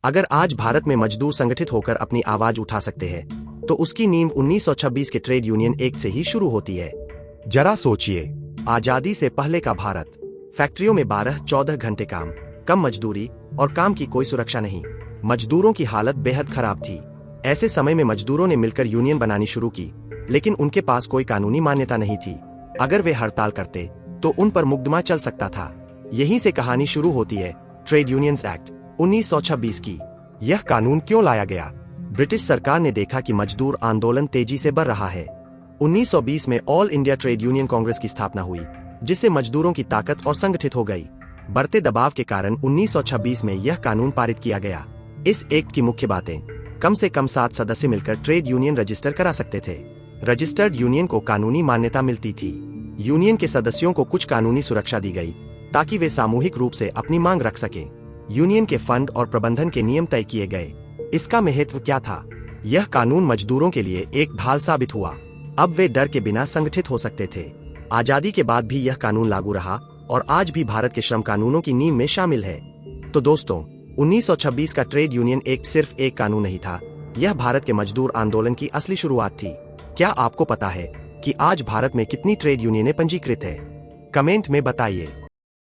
अगर आज भारत में मजदूर संगठित होकर अपनी आवाज उठा सकते हैं, तो उसकी नींव 1926 के ट्रेड यूनियन एक्ट से ही शुरू होती है। जरा सोचिए, आजादी से पहले का भारत, फैक्ट्रियों में 12-14 घंटे काम, कम मजदूरी और काम की कोई सुरक्षा नहीं। मजदूरों की हालत बेहद खराब थी। ऐसे समय में मजदूरों ने मिलकर यूनियन बनानी शुरू की, लेकिन उनके पास कोई कानूनी मान्यता नहीं थी। अगर वे हड़ताल करते तो उन पर मुकदमा चल सकता था। यहीं से कहानी शुरू होती है ट्रेड यूनियंस एक्ट 1926 की। यह कानून क्यों लाया गया? ब्रिटिश सरकार ने देखा कि मजदूर आंदोलन तेजी से बढ़ रहा है। 1920 में all India trade union Congress की स्थापना हुई, जिससे मजदूरों की ताकत और संगठित हो गई। बढ़ते दबाव के कारण 1926 में यह कानून पारित किया गया। इस एक्ट की मुख्य बातें: कम से कम 7 सदस्य मिलकर ट्रेड यूनियन रजिस्टर करा सकते थे। रजिस्टर्ड यूनियन को कानूनी मान्यता मिलती थी। यूनियन के सदस्यों को कुछ कानूनी सुरक्षा दी गई, ताकि वे सामूहिक रूप से अपनी मांग रख सकें। यूनियन के फंड और प्रबंधन के नियम तय किए गए। इसका महत्व क्या था? यह कानून मजदूरों के लिए एक ढाल साबित हुआ। अब वे डर के बिना संगठित हो सकते थे। आजादी के बाद भी यह कानून लागू रहा और आज भी भारत के श्रम कानूनों की नींव में शामिल है। तो दोस्तों, 1926 का ट्रेड यूनियन एक्ट सिर्फ एक कानून नहीं था, यह भारत के मजदूर आंदोलन की असली शुरुआत थी। क्या आपको पता है कि आज भारत में कितनी ट्रेड यूनियनें पंजीकृत है? कमेंट में बताइए।